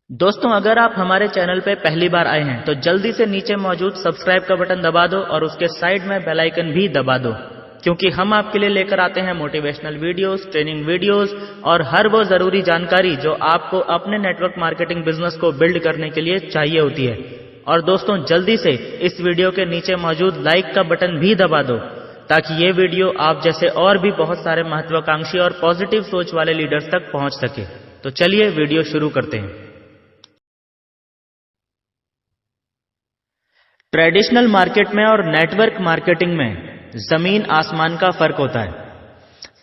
दोस्तों, अगर आप हमारे चैनल पे पहली बार आए हैं तो जल्दी से नीचे मौजूद सब्सक्राइब का बटन दबा दो और उसके साइड में बेल आइकन भी दबा दो, क्योंकि हम आपके लिए लेकर आते हैं मोटिवेशनल वीडियोस, ट्रेनिंग वीडियोस और हर वो जरूरी जानकारी जो आपको अपने नेटवर्क मार्केटिंग बिजनेस को बिल्ड करने के लिए चाहिए होती है। और दोस्तों, जल्दी से इस वीडियो के नीचे मौजूद लाइक का बटन भी दबा दो ताकि ये वीडियो आप जैसे और भी बहुत सारे महत्वाकांक्षी और पॉजिटिव सोच वाले लीडर्स तक पहुंच सके। तो चलिए वीडियो शुरू करते हैं। ट्रेडिशनल मार्केट में और नेटवर्क मार्केटिंग में जमीन आसमान का फर्क होता है।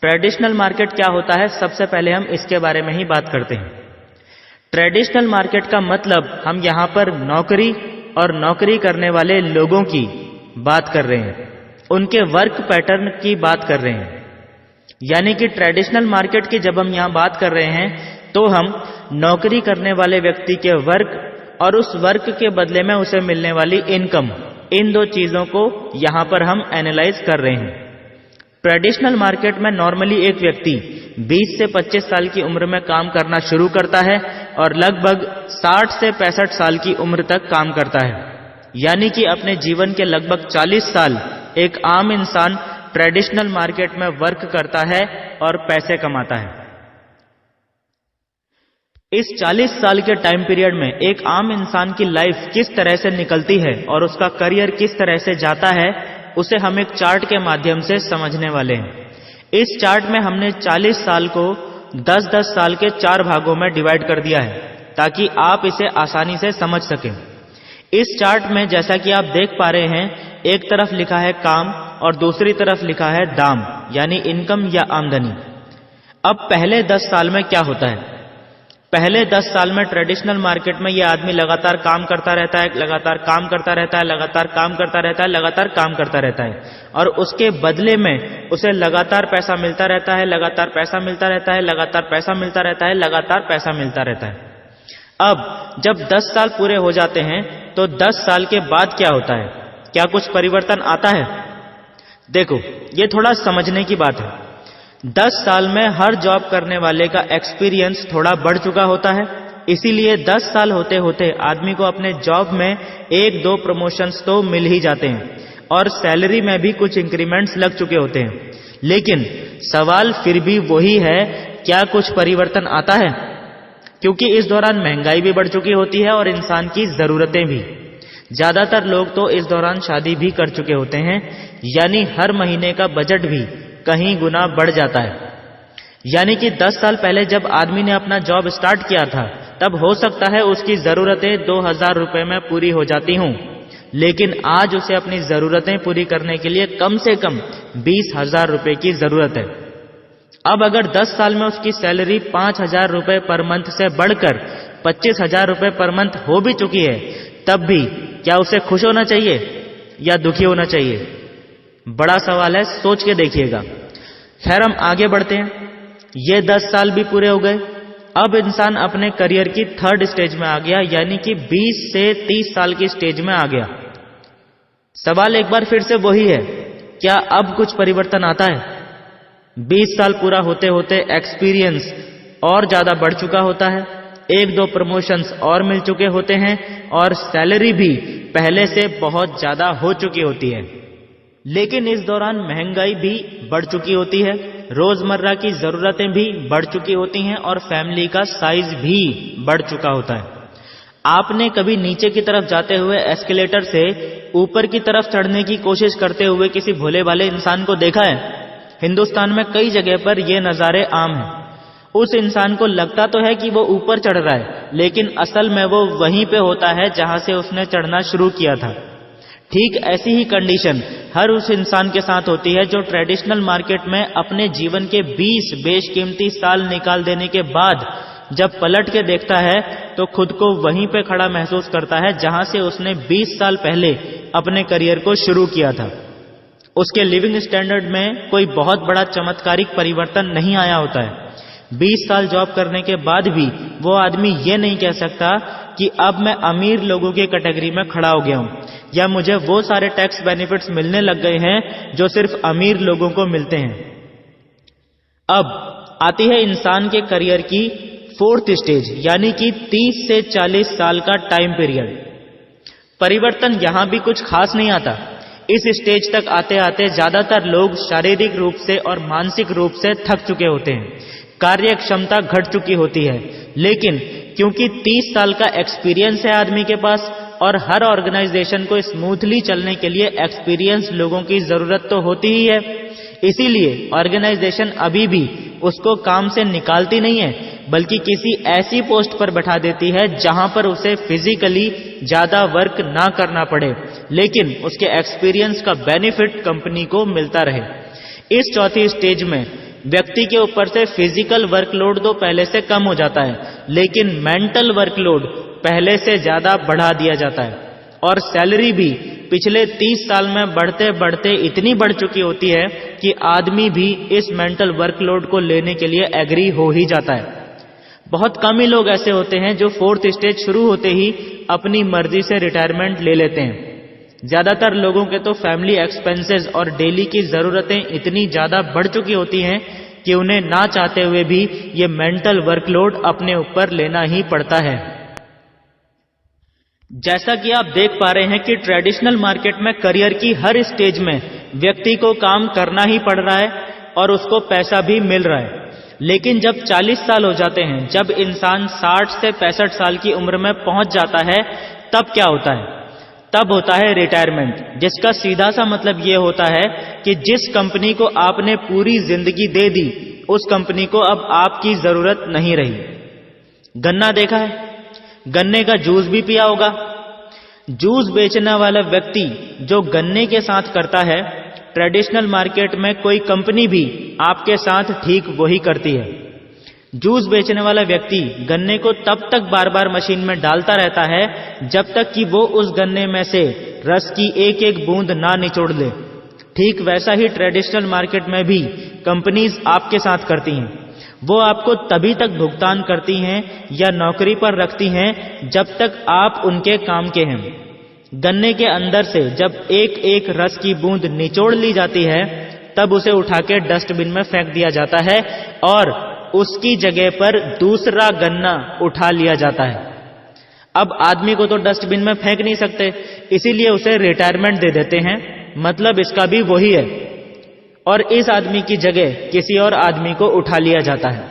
ट्रेडिशनल मार्केट क्या होता है, सबसे पहले हम इसके बारे में ही बात करते हैं। ट्रेडिशनल मार्केट का मतलब हम यहां पर नौकरी और नौकरी करने वाले लोगों की बात कर रहे हैं, उनके वर्क पैटर्न की बात कर रहे हैं। यानी कि ट्रेडिशनल मार्केट की जब हम यहां बात कर रहे हैं तो हम नौकरी करने वाले व्यक्ति के वर्क और उस वर्क के बदले में उसे मिलने वाली इनकम, इन दो चीजों को यहां पर हम एनालाइज कर रहे हैं। ट्रेडिशनल मार्केट में नॉर्मली एक व्यक्ति 20 से 25 साल की उम्र में काम करना शुरू करता है और लगभग 60 से 65 साल की उम्र तक काम करता है। यानी कि अपने जीवन के लगभग 40 साल एक आम इंसान ट्रेडिशनल मार्केट में वर्क करता है और पैसे कमाता है। इस 40 साल के टाइम पीरियड में एक आम इंसान की लाइफ किस तरह से निकलती है और उसका करियर किस तरह से जाता है, उसे हम एक चार्ट के माध्यम से समझने वाले हैं। इस चार्ट में हमने 40 साल को 10-10 साल के 4 भागों में डिवाइड कर दिया है ताकि आप इसे आसानी से समझ सकें। इस चार्ट में जैसा कि आप देख पा रहे हैं, एक तरफ लिखा है काम और दूसरी तरफ लिखा है दाम, यानी इनकम या आमदनी। अब पहले 10 साल में क्या होता है? पहले 10 साल में ट्रेडिशनल मार्केट में यह आदमी लगातार काम करता रहता है, लगातार काम करता रहता है, लगातार काम करता रहता है, लगातार काम करता रहता है और उसके बदले में उसे लगातार पैसा मिलता रहता है, लगातार पैसा मिलता रहता है, लगातार पैसा मिलता रहता है, लगातार पैसा मिलता रहता है। अब जब 10 साल पूरे हो जाते हैं तो 10 साल के बाद क्या होता है? क्या कुछ परिवर्तन आता है? देखो, ये थोड़ा समझने की बात है। 10 साल में हर जॉब करने वाले का एक्सपीरियंस थोड़ा बढ़ चुका होता है, इसीलिए 10 साल होते होते आदमी को अपने जॉब में 1-2 प्रमोशंस तो मिल ही जाते हैं और सैलरी में भी कुछ इंक्रीमेंट्स लग चुके होते हैं। लेकिन सवाल फिर भी वही है, क्या कुछ परिवर्तन आता है? क्योंकि इस दौरान महंगाई भी बढ़ चुकी होती है और इंसान की जरूरतें भी। ज्यादातर लोग तो इस दौरान शादी भी कर चुके होते हैं, यानी हर महीने का बजट भी कहीं गुना बढ़ जाता है। यानी कि 10 साल पहले जब आदमी ने अपना जॉब स्टार्ट किया था तब हो सकता है उसकी जरूरतें 2000 रुपए में पूरी हो जाती हूं, लेकिन आज उसे अपनी जरूरतें पूरी करने के लिए कम से कम 20,000 रुपए की जरूरत है। अब अगर 10 साल में उसकी सैलरी 5,000 रुपए पर मंथ से बढ़कर 25,000 रुपए पर मंथ हो भी चुकी है, तब भी क्या उसे खुश होना चाहिए या दुखी होना चाहिए? बड़ा सवाल है, सोच के देखिएगा। खैर, हम आगे बढ़ते हैं। ये 10 साल भी पूरे हो गए। अब इंसान अपने करियर की 3rd स्टेज में आ गया, यानी कि 20 से 30 साल की स्टेज में आ गया। सवाल एक बार फिर से वही है, क्या अब कुछ परिवर्तन आता है? 20 साल पूरा होते होते एक्सपीरियंस और ज्यादा बढ़ चुका होता है, 1-2 प्रमोशंस और मिल चुके होते हैं और सैलरी भी पहले से बहुत ज्यादा हो चुकी होती है। लेकिन इस दौरान महंगाई भी बढ़ चुकी होती है, रोजमर्रा की जरूरतें भी बढ़ चुकी होती हैं और फैमिली का साइज भी बढ़ चुका होता है। आपने कभी नीचे की तरफ जाते हुए एस्केलेटर से ऊपर की तरफ चढ़ने की कोशिश करते हुए किसी भोले भाले इंसान को देखा है? हिंदुस्तान में कई जगह पर ये नजारे आम हैं। उस इंसान को लगता तो है कि वो ऊपर चढ़ रहा है, लेकिन असल में वो वहीं पे होता है जहां से उसने चढ़ना शुरू किया था। ठीक ऐसी ही कंडीशन हर उस इंसान के साथ होती है जो ट्रेडिशनल मार्केट में अपने जीवन के 20 बेशकीमती साल निकाल देने के बाद जब पलट के देखता है तो खुद को वहीं पे खड़ा महसूस करता है जहां से उसने 20 साल पहले अपने करियर को शुरू किया था। उसके लिविंग स्टैंडर्ड में कोई बहुत बड़ा चमत्कारिक परिवर्तन नहीं आया होता है। 20 साल जॉब करने के बाद भी वो आदमी ये नहीं कह सकता कि अब मैं अमीर लोगों की कैटेगरी में खड़ा हो गया हूं या मुझे वो सारे टैक्स बेनिफिट्स मिलने लग गए हैं जो सिर्फ अमीर लोगों को मिलते हैं। अब आती है इंसान के करियर की फोर्थ स्टेज यानी कि 30 से 40 साल का टाइम पीरियड। परिवर्तन यहां भी कुछ खास नहीं आता। इस स्टेज तक आते आते ज्यादातर लोग शारीरिक रूप से और मानसिक रूप से थक चुके होते हैं, कार्य क्षमता घट चुकी होती है। लेकिन क्योंकि 30 साल का एक्सपीरियंस है आदमी के पास और हर ऑर्गेनाइजेशन को स्मूथली चलने के लिए एक्सपीरियंस लोगों की जरूरत तो होती ही है, इसीलिए ऑर्गेनाइजेशन अभी भी उसको काम से निकालती नहीं है, बल्कि किसी ऐसी पोस्ट पर बैठा देती है जहां पर उसे फिजिकली ज्यादा वर्क ना करना पड़े, लेकिन उसके एक्सपीरियंस का बेनिफिट कंपनी को मिलता रहे। इस चौथी स्टेज में व्यक्ति के ऊपर से फिजिकल वर्कलोड तो पहले से कम हो जाता है, लेकिन मेंटल वर्कलोड पहले से ज्यादा बढ़ा दिया जाता है और सैलरी भी पिछले 30 साल में बढ़ते बढ़ते इतनी बढ़ चुकी होती है कि आदमी भी इस मेंटल वर्कलोड को लेने के लिए एग्री हो ही जाता है। बहुत कम ही लोग ऐसे होते हैं जो फोर्थ स्टेज शुरू होते ही अपनी मर्जी से रिटायरमेंट ले लेते हैं। ज्यादातर लोगों के तो फैमिली एक्सपेंसेस और डेली की जरूरतें इतनी ज्यादा बढ़ चुकी होती हैं कि उन्हें ना चाहते हुए भी ये मेंटल वर्कलोड अपने ऊपर लेना ही पड़ता है। जैसा कि आप देख पा रहे हैं कि ट्रेडिशनल मार्केट में करियर की हर स्टेज में व्यक्ति को काम करना ही पड़ रहा है और उसको पैसा भी मिल रहा है। लेकिन जब 40 साल हो जाते हैं, जब इंसान 60 से 65 साल की उम्र में पहुंच जाता है, तब क्या होता है? तब होता है रिटायरमेंट, जिसका सीधा सा मतलब यह होता है कि जिस कंपनी को आपने पूरी जिंदगी दे दी, उस कंपनी को अब आपकी जरूरत नहीं रही। गन्ना देखा है? गन्ने का जूस भी पिया होगा। जूस बेचने वाला व्यक्ति जो गन्ने के साथ करता है, ट्रेडिशनल मार्केट में कोई कंपनी भी आपके साथ ठीक वही करती है। जूस बेचने वाला व्यक्ति गन्ने को तब तक बार बार मशीन में डालता रहता है जब तक कि वो उस गन्ने में से रस की एक एक बूंद ना निचोड़ ले। ठीक वैसा ही ट्रेडिशनल मार्केट में भी कंपनीज आपके साथ करती हैं। वो आपको तभी तक भुगतान करती हैं या नौकरी पर रखती हैं जब तक आप उनके काम के हैं। गन्ने के अंदर से जब एक एक रस की बूंद निचोड़ ली जाती है, तब उसे उठा के डस्टबिन में फेंक दिया जाता है और उसकी जगह पर दूसरा गन्ना उठा लिया जाता है। अब आदमी को तो डस्टबिन में फेंक नहीं सकते, इसीलिए उसे रिटायरमेंट दे देते हैं। मतलब इसका भी वही है और इस आदमी की जगह किसी और आदमी को उठा लिया जाता है।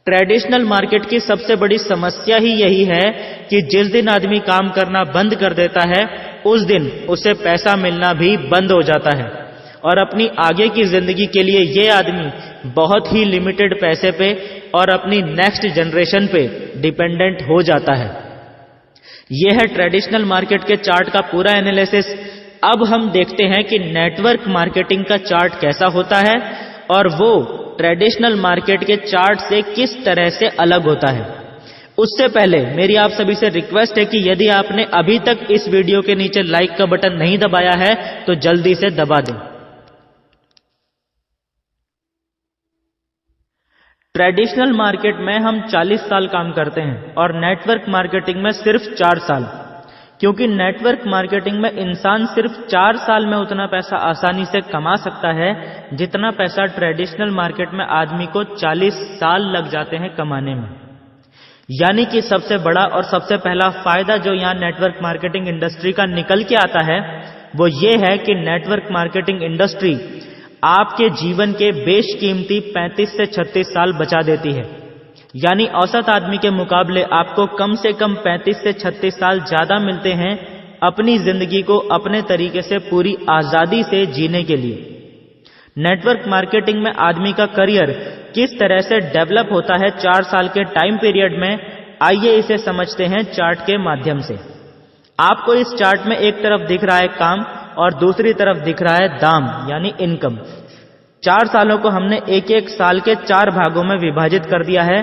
ट्रेडिशनल मार्केट की सबसे बड़ी समस्या ही यही है कि जिस दिन आदमी काम करना बंद कर देता है, उस दिन उसे पैसा मिलना भी बंद हो जाता है और अपनी आगे की जिंदगी के लिए ये आदमी बहुत ही लिमिटेड पैसे पे और अपनी नेक्स्ट जनरेशन पे डिपेंडेंट हो जाता है। यह है ट्रेडिशनल मार्केट के चार्ट का पूरा एनालिसिस। अब हम देखते हैं कि नेटवर्क मार्केटिंग का चार्ट कैसा होता है और वो ट्रेडिशनल मार्केट के चार्ट से किस तरह से अलग होता है। उससे पहले मेरी आप सभी से रिक्वेस्ट है कि यदि आपने अभी तक इस वीडियो के नीचे लाइक का बटन नहीं दबाया है तो जल्दी से दबा दें। ट्रेडिशनल मार्केट में हम 40 साल काम करते हैं और नेटवर्क मार्केटिंग में सिर्फ 4 साल, क्योंकि नेटवर्क मार्केटिंग में इंसान सिर्फ 4 साल में उतना पैसा आसानी से कमा सकता है जितना पैसा ट्रेडिशनल मार्केट में आदमी को 40 साल लग जाते हैं कमाने में। यानी कि सबसे बड़ा और सबसे पहला फायदा जो यहां नेटवर्क मार्केटिंग इंडस्ट्री का निकल के आता है वो ये है कि नेटवर्क मार्केटिंग इंडस्ट्री आपके जीवन के बेशकीमती 35 से 36 साल बचा देती है। यानी औसत आदमी के मुकाबले आपको कम से कम 35 से 36 साल ज्यादा मिलते हैं अपनी जिंदगी को अपने तरीके से पूरी आजादी से जीने के लिए। नेटवर्क मार्केटिंग में आदमी का करियर किस तरह से डेवलप होता है 4 साल के टाइम पीरियड में, आइए इसे समझते हैं चार्ट के माध्यम से। आपको इस चार्ट में एक तरफ दिख रहा है काम और दूसरी तरफ दिख रहा है दाम यानी इनकम। 4 सालों को हमने एक एक साल के 4 भागों में विभाजित कर दिया है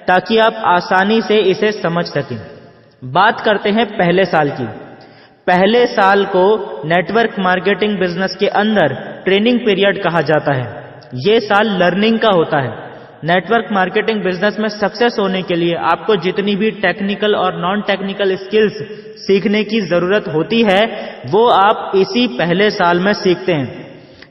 ताकि आप आसानी से इसे समझ सकें। बात करते हैं पहले साल की। पहले साल को नेटवर्क मार्केटिंग बिजनेस के अंदर ट्रेनिंग पीरियड कहा जाता है। यह साल लर्निंग का होता है। नेटवर्क मार्केटिंग बिजनेस में सक्सेस होने के लिए आपको जितनी भी टेक्निकल और नॉन टेक्निकल स्किल्स सीखने की जरूरत होती है वो आप इसी पहले साल में सीखते हैं।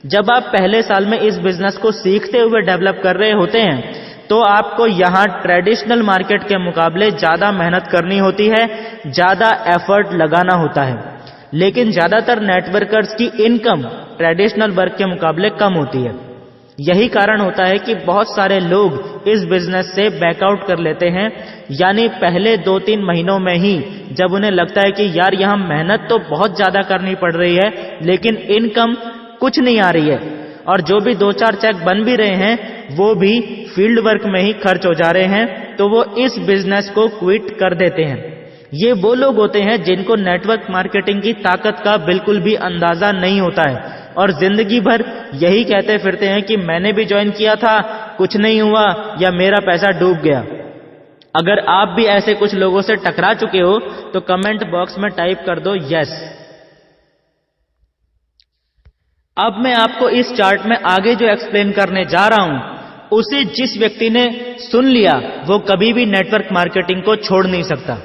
जब आप पहले साल में इस बिजनेस को सीखते हुए डेवलप कर रहे होते हैं तो आपको यहां ट्रेडिशनल मार्केट के मुकाबले ज्यादा मेहनत करनी होती है, ज्यादा एफर्ट लगाना होता है। लेकिन ज्यादातर नेटवर्कर्स की इनकम ट्रेडिशनल वर्क के मुकाबले कम होती है। यही कारण होता है कि बहुत सारे लोग इस बिजनेस से बैकआउट कर लेते हैं, यानी पहले 2-3 महीनों में ही जब उन्हें लगता है कि यार यहां मेहनत तो बहुत ज्यादा करनी पड़ रही है लेकिन इनकम कुछ नहीं आ रही है, और जो भी 2-4 चेक बन भी रहे हैं वो भी फील्ड वर्क में ही खर्च हो जा रहे हैं, तो वो इस बिजनेस को क्विट कर देते हैं। ये वो लोग होते हैं जिनको नेटवर्क मार्केटिंग की ताकत का बिल्कुल भी अंदाजा नहीं होता है और जिंदगी भर यही कहते फिरते हैं कि मैंने भी ज्वाइन किया था, कुछ नहीं हुआ, या मेरा पैसा डूब गया। अगर आप भी ऐसे कुछ लोगों से टकरा चुके हो तो कमेंट बॉक्स में टाइप कर दो यस। अब मैं आपको इस चार्ट में आगे जो एक्सप्लेन करने जा रहा हूं उसे जिस व्यक्ति ने सुन लिया वो कभी भी नेटवर्क मार्केटिंग को छोड़ नहीं सकता।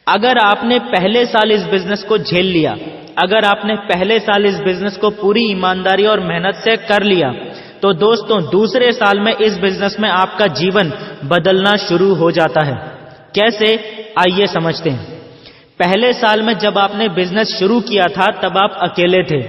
अगर आपने पहले साल इस बिजनेस को झेल लिया, अगर आपने पहले साल इस बिजनेस को पूरी ईमानदारी और मेहनत से कर लिया, तो दोस्तों दूसरे साल में इस बिजनेस में आपका जीवन बदलना शुरू हो जाता है। कैसे, आइए समझते हैं। पहले साल में जब आपने बिजनेस शुरू किया था तब आप अकेले थे,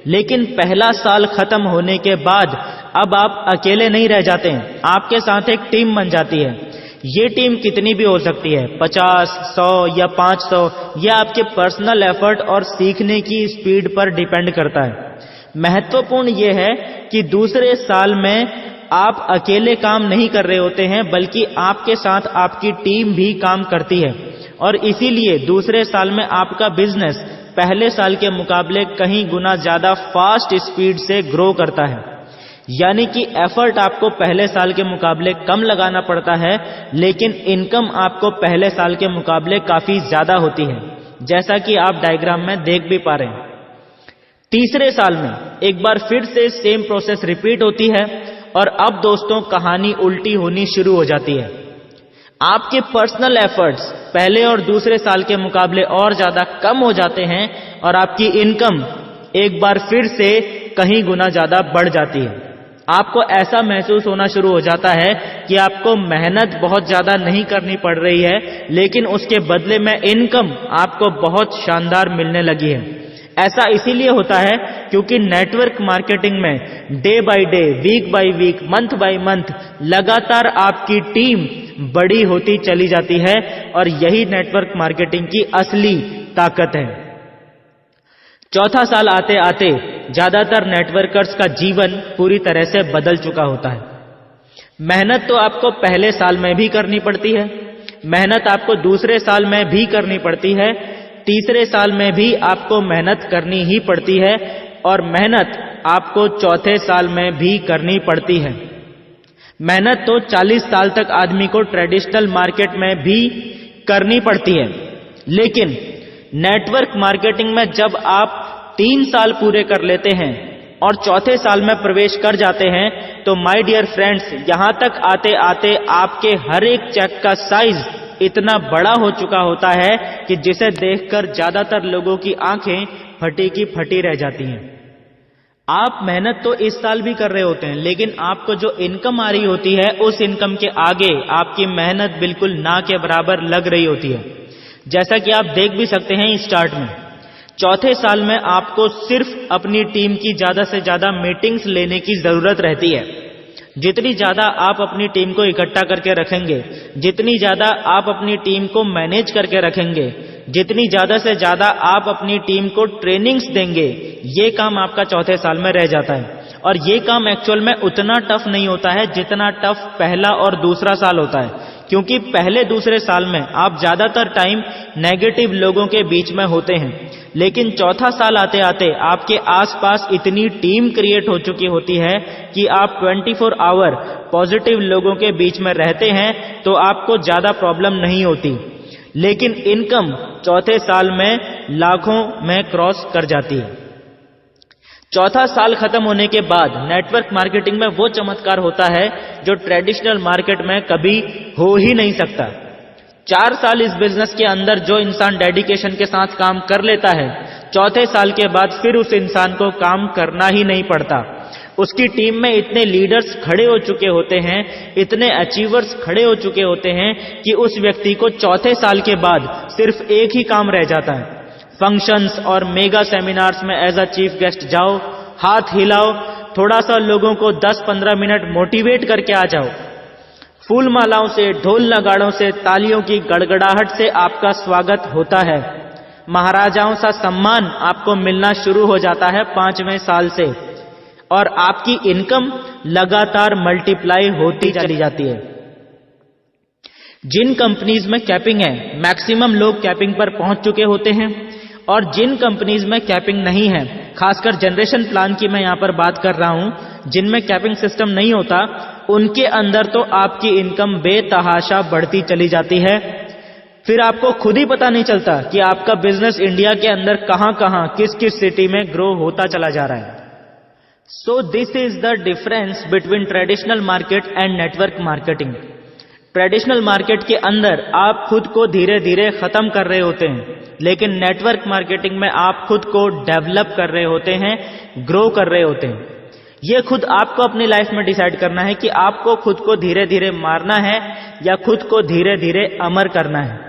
लेकिन पहला साल खत्म होने के बाद अब आप अकेले नहीं रह जाते हैं, आपके साथ एक टीम बन जाती है। ये टीम कितनी भी हो सकती है, 50, 100 या 500, यह आपके पर्सनल एफर्ट और सीखने की स्पीड पर डिपेंड करता है। महत्वपूर्ण यह है कि दूसरे साल में आप अकेले काम नहीं कर रहे होते हैं, बल्कि आपके साथ आपकी टीम भी काम करती है, और इसीलिए दूसरे साल में आपका बिजनेस पहले साल के मुकाबले कहीं गुना ज्यादा फास्ट स्पीड से ग्रो करता है। यानी कि एफर्ट आपको पहले साल के मुकाबले कम लगाना पड़ता है, लेकिन इनकम आपको पहले साल के मुकाबले काफी ज्यादा होती है, जैसा कि आप डायग्राम में देख भी पा रहे हैं। तीसरे साल में एक बार फिर से सेम प्रोसेस रिपीट होती है और अब दोस्तों कहानी उल्टी होनी शुरू हो जाती है। आपके पर्सनल एफर्ट्स पहले और दूसरे साल के मुकाबले और ज्यादा कम हो जाते हैं और आपकी इनकम एक बार फिर से कहीं गुना ज्यादा बढ़ जाती है। आपको ऐसा महसूस होना शुरू हो जाता है कि आपको मेहनत बहुत ज्यादा नहीं करनी पड़ रही है, लेकिन उसके बदले में इनकम आपको बहुत शानदार मिलने लगी है। ऐसा इसीलिए होता है क्योंकि नेटवर्क मार्केटिंग में day by day, week by week, month by month लगातार आपकी टीम बड़ी होती चली जाती है, और यही नेटवर्क मार्केटिंग की असली ताकत है। चौथा साल आते आते ज्यादातर नेटवर्कर्स का जीवन पूरी तरह से बदल चुका होता है। मेहनत तो आपको पहले साल में भी करनी पड़ती है, मेहनत आपको दूसरे साल में भी करनी पड़ती है, तीसरे साल में भी आपको मेहनत करनी ही पड़ती है, और मेहनत आपको चौथे साल में भी करनी पड़ती है। मेहनत तो 40 साल तक आदमी को ट्रेडिशनल मार्केट में भी करनी पड़ती है, लेकिन नेटवर्क मार्केटिंग में जब आप 3 साल पूरे कर लेते हैं और चौथे साल में प्रवेश कर जाते हैं, तो माय डियर फ्रेंड्स, यहां तक आते आते आपके हर एक चेक का साइज इतना बड़ा हो चुका होता है कि जिसे देखकर ज्यादातर लोगों की आंखें फटी की फटी रह जाती हैं। आप मेहनत तो इस साल भी कर रहे होते हैं, लेकिन आपको जो इनकम आ रही होती है उस इनकम के आगे आपकी मेहनत बिल्कुल ना के बराबर लग रही होती है। जैसा कि आप देख भी सकते हैं इस चार्ट में, चौथे साल में आपको सिर्फ अपनी टीम की ज्यादा से ज्यादा मीटिंग्स लेने की जरूरत रहती है। जितनी ज्यादा आप अपनी टीम को इकट्ठा करके रखेंगे, जितनी ज्यादा आप अपनी टीम को मैनेज करके रखेंगे, जितनी ज्यादा से ज्यादा आप अपनी टीम को ट्रेनिंग्स देंगे, ये काम आपका चौथे साल में रह जाता है। और ये काम एक्चुअल में उतना टफ नहीं होता है जितना टफ पहला और दूसरा साल होता है, क्योंकि पहले दूसरे साल में आप ज्यादातर टाइम नेगेटिव लोगों के बीच में होते हैं, लेकिन चौथा साल आते आते आपके आसपास इतनी टीम क्रिएट हो चुकी होती है कि आप 24 आवर पॉजिटिव लोगों के बीच में रहते हैं, तो आपको ज्यादा प्रॉब्लम नहीं होती। लेकिन इनकम चौथे साल में लाखों में क्रॉस कर जाती है। चौथा साल खत्म होने के बाद नेटवर्क मार्केटिंग में वो चमत्कार होता है जो ट्रेडिशनल मार्केट में कभी हो ही नहीं सकता। 4 साल इस बिजनेस के अंदर जो इंसान डेडिकेशन के साथ काम कर लेता है, चौथे साल के बाद फिर उस इंसान को काम करना ही नहीं पड़ता। उसकी टीम में इतने लीडर्स खड़े हो चुके होते हैं, इतने अचीवर्स खड़े हो चुके होते हैं कि उस व्यक्ति को चौथे साल के बाद सिर्फ एक ही काम रह जाता है, फंक्शंस और मेगा सेमिनार्स में एज अ चीफ गेस्ट जाओ, हाथ हिलाओ, थोड़ा सा लोगों को 10-15 मिनट मोटिवेट करके आ जाओ। फूल मालाओं से, ढोल नगाड़ों से, तालियों की गड़गड़ाहट से आपका स्वागत होता है। महाराजाओं सा सम्मान आपको मिलना शुरू हो जाता है 5वें साल से, और आपकी इनकम लगातार मल्टीप्लाई होती चली जाती है। जिन कंपनीज में कैपिंग है, मैक्सिमम लोग कैपिंग पर पहुंच चुके होते हैं, और जिन कंपनीज में कैपिंग नहीं है, खासकर जनरेशन प्लान की मैं यहां पर बात कर रहा हूं, जिनमें कैपिंग सिस्टम नहीं होता, उनके अंदर तो आपकी इनकम बेतहाशा बढ़ती चली जाती है। फिर आपको खुद ही पता नहीं चलता कि आपका बिजनेस इंडिया के अंदर कहां-कहां, किस-किस सिटी में ग्रो होता चला जा रहा है। So this is the difference between traditional market and network marketing. Traditional market के अंदर आप खुद को धीरे धीरे खत्म कर रहे होते हैं, लेकिन नेटवर्क मार्केटिंग में आप खुद को डेवलप कर रहे होते हैं, ग्रो कर रहे होते हैं। यह खुद आपको अपनी लाइफ में डिसाइड करना है कि आपको खुद को धीरे धीरे मारना है या खुद को धीरे धीरे अमर करना है।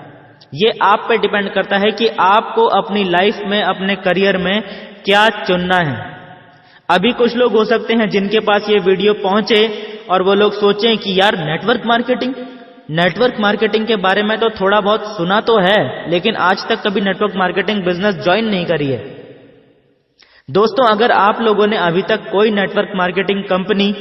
यह आप पे डिपेंड करता है कि आपको अपनी लाइफ में, अपने करियर में क्या चुनना है। अभी कुछ लोग हो सकते हैं जिनके पास ये वीडियो पहुंचे और वो लोग सोचें कि यार नेटवर्क मार्केटिंग के बारे में तो थोड़ा बहुत सुना तो है, लेकिन आज तक कभी नेटवर्क मार्केटिंग बिजनेस ज्वाइन नहीं करी है। दोस्तों, अगर आप लोगों ने अभी तक कोई नेटवर्क मार्केटिंग कंपनी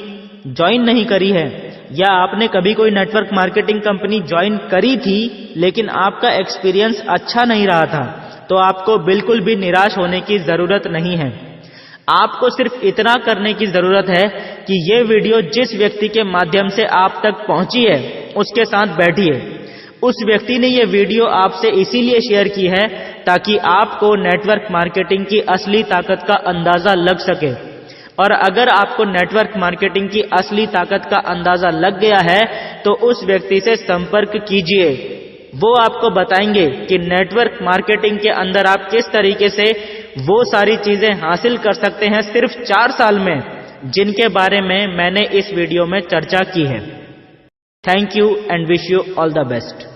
ज्वाइन नहीं करी है, या आपने कभी कोई नेटवर्क मार्केटिंग कंपनी ज्वाइन करी थी लेकिन आपका एक्सपीरियंस अच्छा नहीं रहा था, तो आपको बिल्कुल भी निराश होने की जरूरत नहीं है। आपको सिर्फ इतना करने की जरूरत है कि ये वीडियो जिस व्यक्ति के माध्यम से आप तक पहुंची है, उसके साथ बैठिए। उस व्यक्ति ने ये वीडियो आपसे इसीलिए शेयर की है ताकि आपको नेटवर्क मार्केटिंग की असली ताकत का अंदाजा लग सके। और अगर आपको नेटवर्क मार्केटिंग की असली ताकत का अंदाजा लग गया है, तो उस व्यक्ति से संपर्क कीजिए। वो आपको बताएंगे कि नेटवर्क मार्केटिंग के अंदर आप किस तरीके से वो सारी चीजें हासिल कर सकते हैं सिर्फ 4 साल में, जिनके बारे में मैंने इस वीडियो में चर्चा की है। Thank you and wish you all the best.